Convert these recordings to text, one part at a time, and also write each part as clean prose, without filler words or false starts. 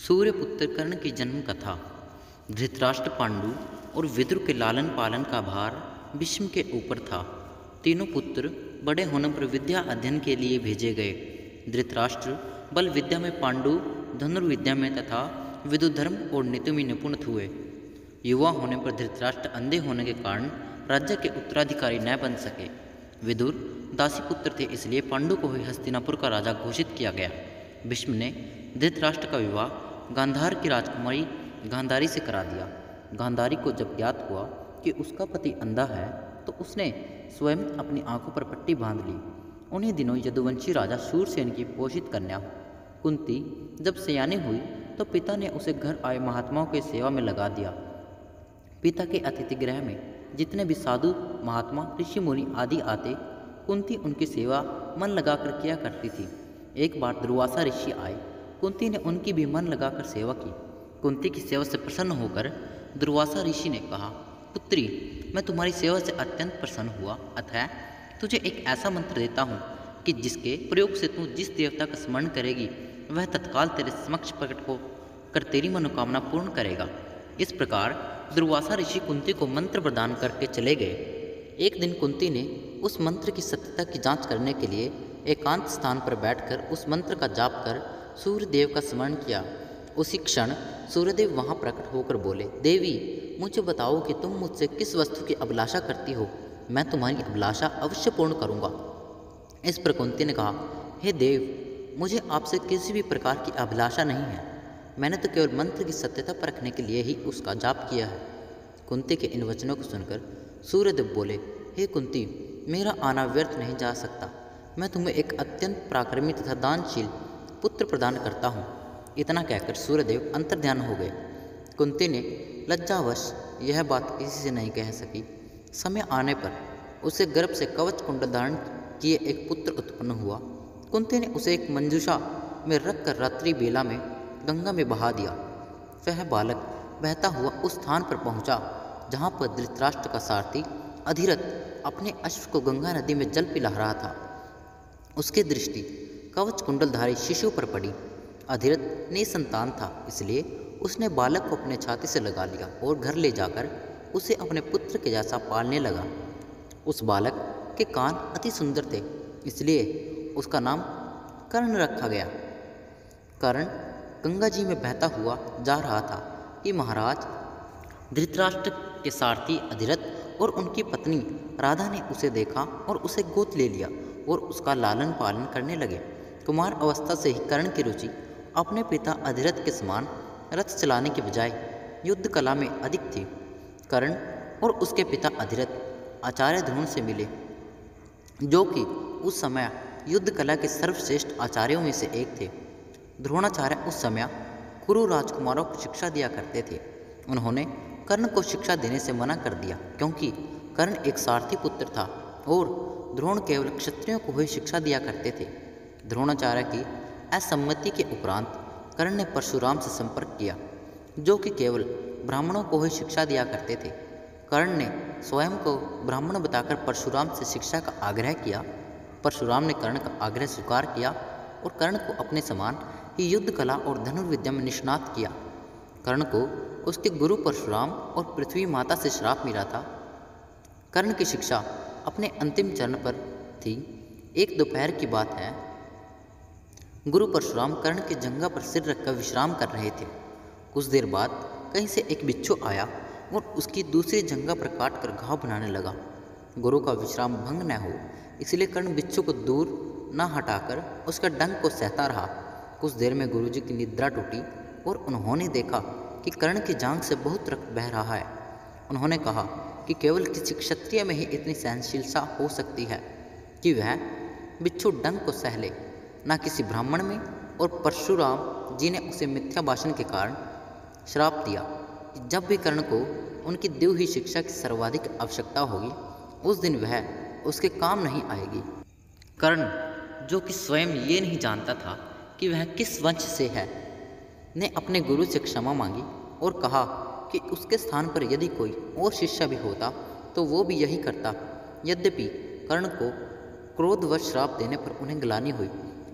सूर्यपुत्र कर्ण की जन्म कथा। धृतराष्ट्र, पांडु और विदुर के लालन पालन का भार भीष्म के ऊपर था। तीनों पुत्र बड़े होने पर विद्या अध्ययन के लिए भेजे गए। धृतराष्ट्र बल विद्या में, पांडु धनुर्विद्या में तथा विदुर धर्म और नीति में निपुण हुए। युवा होने पर धृतराष्ट्र अंधे होने के कारण राज्य के उत्तराधिकारी न बन सके। विदुर दासी पुत्र थे, इसलिए पांडु को ही हस्तिनापुर का राजा घोषित किया गया। भीष्म ने धृतराष्ट्र का विवाह गांधार की राजकुमारी गांधारी से करा दिया। गांधारी को जब ज्ञात हुआ कि उसका पति अंधा है तो उसने स्वयं अपनी आंखों पर पट्टी बांध ली। उन्हीं दिनों यदुवंशी राजा शूरसेन की पोषित कन्या कुंती जब सयानी हुई तो पिता ने उसे घर आए महात्माओं की सेवा में लगा दिया। पिता के अतिथि गृह में जितने भी साधु महात्मा ऋषि मुनि आदि आते, कुंती उनकी सेवा मन लगाकर किया करती थी। एक बार दुर्वासा ऋषि आए, कुंती ने उनकी भी मन लगाकर सेवा की। कुंती की सेवा से प्रसन्न होकर दुर्वासा ऋषि ने कहा, पुत्री, मैं तुम्हारी सेवा से अत्यंत प्रसन्न हुआ, अतः तुझे एक ऐसा मंत्र देता हूँ कि जिसके प्रयोग से तू जिस देवता का स्मरण करेगी वह तत्काल तेरे समक्ष प्रकट होकर तेरी मनोकामना पूर्ण करेगा। इस प्रकार दुर्वासा ऋषि कुंती को मंत्र प्रदान करके चले गए। एक दिन कुंती ने उस मंत्र की सत्यता की जांच करने के लिए एकांत स्थान पर बैठकर उस मंत्र का जाप कर सूर्यदेव का स्मरण किया। उसी क्षण सूर्यदेव वहां प्रकट होकर बोले, देवी, मुझे बताओ कि तुम मुझसे किस वस्तु की अभिलाषा करती हो, मैं तुम्हारी अभिलाषा अवश्य पूर्ण करूंगा। इस पर कुंती ने कहा, हे देव, मुझे आपसे किसी भी प्रकार की अभिलाषा नहीं है, मैंने तो केवल मंत्र की सत्यता परखने के लिए ही उसका जाप किया है। कुंती के इन वचनों को सुनकर सूर्यदेव बोले, हे कुंती, मेरा आना व्यर्थ नहीं जा सकता, मैं तुम्हें एक अत्यंत पराक्रमी तथा दानशील पुत्र प्रदान करता हूँ। इतना कहकर सूर्यदेव अंतर्ध्यान हो गए। कुंती ने लज्जावश यह बात किसी से नहीं कह सकी। समय आने पर उसे गर्भ से कवच कुंडल धारण किए एक पुत्र उत्पन्न हुआ। कुंती ने उसे एक मंजूषा में रखकर रात्रि बेला में गंगा में बहा दिया। वह बालक बहता हुआ उस स्थान पर पहुंचा जहाँ पर धृतराष्ट्र का सारथी अधिरथ अपने अश्व को गंगा नदी में जल पिला रहा था। उसकी दृष्टि कवच कुंडलधारी शिशु पर पड़ी। अधिरथ निसंतान था, इसलिए उसने बालक को अपने छाती से लगा लिया और घर ले जाकर उसे अपने पुत्र के जैसा पालने लगा। उस बालक के कान अति सुंदर थे, इसलिए उसका नाम कर्ण रखा गया। कर्ण गंगा जी में बहता हुआ जा रहा था कि महाराज धृतराष्ट्र के सारथी अधिरथ और उनकी पत्नी राधा ने उसे देखा और उसे गोद ले लिया और उसका लालन पालन करने लगे। कुमार अवस्था से ही कर्ण की रुचि अपने पिता अधिरथ के समान रथ चलाने के बजाय युद्ध कला में अधिक थी। कर्ण और उसके पिता अधिरथ आचार्य ध्रुव से मिले, जो कि उस समय युद्ध कला के सर्वश्रेष्ठ आचार्यों में से एक थे। द्रोणाचार्य उस समय कुरु राजकुमारों को शिक्षा दिया करते थे। उन्होंने कर्ण को शिक्षा देने से मना कर दिया, क्योंकि कर्ण एक सारथी पुत्र था और द्रोण केवल क्षत्रियों को ही शिक्षा दिया करते थे। द्रोणाचार्य की असम्मति के उपरांत कर्ण ने परशुराम से संपर्क किया, जो कि केवल ब्राह्मणों को ही शिक्षा दिया करते थे। कर्ण ने स्वयं को ब्राह्मण बताकर परशुराम से शिक्षा का आग्रह किया। परशुराम ने कर्ण का आग्रह स्वीकार किया और कर्ण को अपने समान ही युद्ध कला और धनुर्विद्या में निष्णात किया। कर्ण को उसके गुरु परशुराम और पृथ्वी माता से श्राप मिला था। कर्ण की शिक्षा अपने अंतिम चरण पर थी। एक दोपहर की बात है, गुरु परशुराम कर्ण के जंघा पर सिर रखकर विश्राम कर रहे थे। कुछ देर बाद कहीं से एक बिच्छू आया और उसकी दूसरी जंघा पर काट कर घाव बनाने लगा। गुरु का विश्राम भंग न हो, इसलिए कर्ण बिच्छू को दूर न हटाकर उसका डंक को सहता रहा। कुछ देर में गुरुजी की निद्रा टूटी और उन्होंने देखा कि कर्ण की जांघ से बहुत रक्त बह रहा है। उन्होंने कहा कि केवल किसी क्षत्रिय में ही इतनी सहनशीलता हो सकती है कि वह बिच्छू डंक को सह ले, न किसी ब्राह्मण में। और परशुराम जी ने उसे मिथ्या भाषण के कारण श्राप दिया कि जब भी कर्ण को उनकी दी हुई शिक्षा की सर्वाधिक आवश्यकता होगी, उस दिन वह उसके काम नहीं आएगी। कर्ण, जो कि स्वयं ये नहीं जानता था कि वह किस वंश से है, ने अपने गुरु से क्षमा मांगी और कहा कि उसके स्थान पर यदि कोई और शिष्य भी होता तो वो भी यही करता। यद्यपि कर्ण को क्रोधवश श्राप देने पर उन्हें ग्लानि हुई,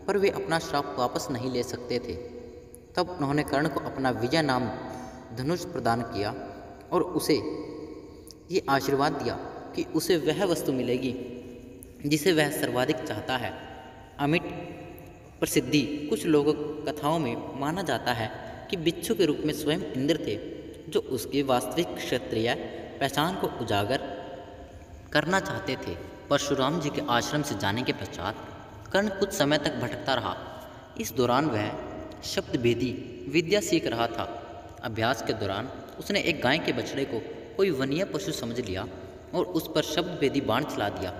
पर वे अपना श्राप वापस नहीं ले सकते थे। तब उन्होंने कर्ण को अपना विजय नाम धनुष प्रदान किया और उसे ये आशीर्वाद दिया कि उसे वह वस्तु मिलेगी जिसे वह सर्वाधिक चाहता है। अमिट प्रसिद्धि कुछ लोगों कथाओं में माना जाता है कि बिच्छू के रूप में स्वयं इंद्र थे, जो उसकी वास्तविक क्षत्रिय पहचान को उजागर करना चाहते थे। परशुराम जी के आश्रम से जाने के पश्चात कर्ण कुछ समय तक भटकता रहा। इस दौरान वह शब्द भेदी विद्या सीख रहा था। अभ्यास के दौरान उसने एक गाय के बछड़े को कोई वन्य पशु समझ लिया और उस पर शब्द भेदी बाण चला दिया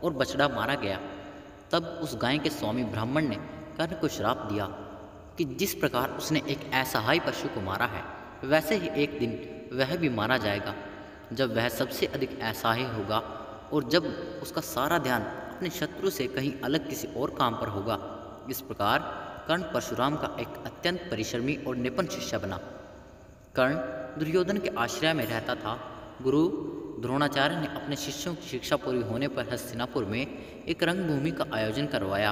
और बछड़ा मारा गया। तब उस गाय के स्वामी ब्राह्मण ने कर्ण को श्राप दिया कि जिस प्रकार उसने एक असहाय पशु को मारा है, वैसे ही एक दिन वह भी मारा जाएगा, जब वह सबसे अधिक असहाय होगा और जब उसका सारा ध्यान अपने शत्रु से कहीं अलग किसी और काम पर होगा। इस प्रकार कर्ण परशुराम का एक अत्यंत परिश्रमी और निपुण शिष्य बना। कर्ण दुर्योधन के आश्रय में रहता था। गुरु द्रोणाचार्य ने अपने शिष्यों की शिक्षा पूरी होने पर हस्तिनापुर में एक रंगभूमि का आयोजन करवाया।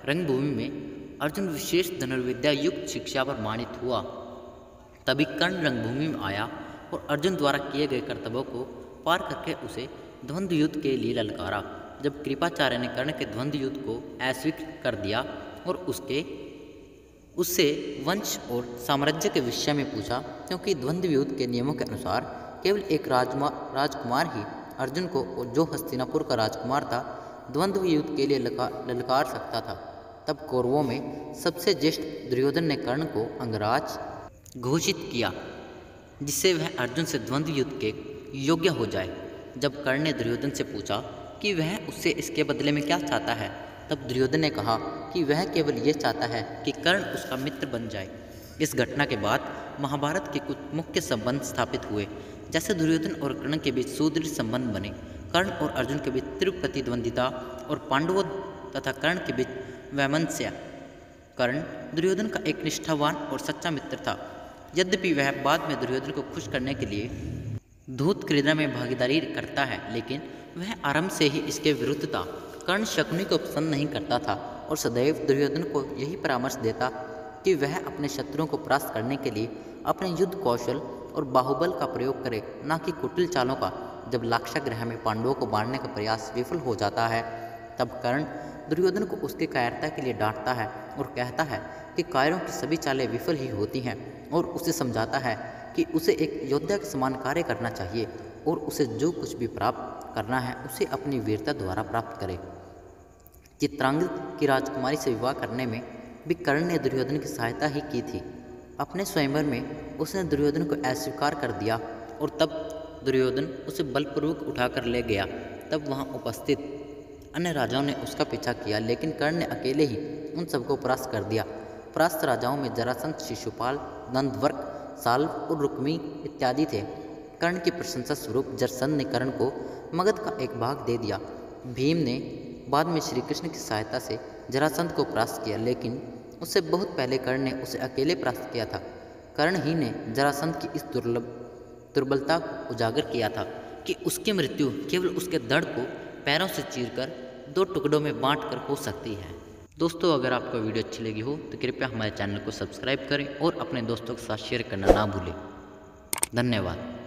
रंगभूमि में अर्जुन विशेष धनुर्विद्या युक्त शिक्षा पर मानित हुआ। तभी कर्ण रंगभूमि में आया और अर्जुन द्वारा किए गए कर्तव्यों को पार करके उसे द्वंद्व युद्ध के लिए ललकारा। जब कृपाचार्य ने कर्ण के द्वंद्व युद्ध को अस्वीकृत कर दिया और उससे वंश और साम्राज्य के विषय में पूछा, क्योंकि द्वंद्व युद्ध के नियमों के अनुसार केवल एक राजकुमार ही अर्जुन को, जो हस्तिनापुर का राजकुमार था, द्वंद्व युद्ध के लिए ललकार सकता था। तब कौरवों में सबसे ज्येष्ठ दुर्योधन ने कर्ण को अंगराज घोषित किया, जिससे वह अर्जुन से द्वंद्व युद्ध के योग्य हो जाए। जब कर्ण ने दुर्योधन से पूछा कि वह उससे इसके बदले में क्या चाहता है, तब दुर्योधन ने कहा कि वह केवल ये चाहता है कि कर्ण उसका मित्र बन जाए। इस घटना के बाद महाभारत के कुछ मुख्य संबंध स्थापित हुए, जैसे दुर्योधन और कर्ण के बीच सुदृढ़ संबंध बने। कर्ण और अर्जुन के बीच तीव्र प्रतिद्वंदिता और पांडवों तथा कर्ण के बीच वैमनस्य। कर्ण दुर्योधन का एक निष्ठावान और सच्चा मित्र था। यद्यपि वह बाद में दुर्योधन को खुश करने के लिए धूत क्रीड़ा में भागीदारी करता है, लेकिन वह आरंभ से ही इसके विरुद्ध था। कर्ण शकुनी को पसंद नहीं करता था और सदैव दुर्योधन को यही परामर्श देता कि वह अपने शत्रुओं को परास्त करने के लिए अपने युद्ध कौशल और बाहुबल का प्रयोग करे, न कि कुटिल चालों का। जब लाक्षागृह में पांडवों को मारने का प्रयास विफल हो जाता है, तब कर्ण दुर्योधन को उसकी कायरता के लिए डांटता है और कहता है कि कायरों की सभी चालें विफल ही होती हैं, और उसे समझाता है कि उसे एक योद्धा के समान कार्य करना चाहिए और उसे जो कुछ भी प्राप्त करना है उसे अपनी वीरता द्वारा प्राप्त करे। चित्रांगद की राजकुमारी से विवाह करने में भी कर्ण ने दुर्योधन की सहायता ही की थी। अपने स्वयंवर में उसने दुर्योधन को अस्वीकार कर दिया और तब दुर्योधन उसे बलपूर्वक उठाकर ले गया। तब वहां उपस्थित अन्य राजाओं ने उसका पीछा किया, लेकिन कर्ण ने अकेले ही उन सबको परास्त कर दिया। परास्त राजाओं में जरासंध, शिशुपाल, दंतवर्क, साल्व और रुक्मी इत्यादि थे। कर्ण की प्रशंसा स्वरूप जरासंध ने कर्ण को मगध का एक भाग दे दिया। भीम ने बाद में श्री कृष्ण की सहायता से जरासंध को परास्त किया, लेकिन उससे बहुत पहले कर्ण ने उसे अकेले परास्त किया था। कर्ण ही ने जरासंध की इस दुर्बलता को उजागर किया था कि उसकी मृत्यु केवल उसके धड़ को पैरों से चीरकर 2 टुकड़ों में बांटकर हो सकती है। दोस्तों, अगर आपको वीडियो अच्छी लगी हो तो कृपया हमारे चैनल को सब्सक्राइब करें और अपने दोस्तों के साथ शेयर करना ना भूलें। धन्यवाद।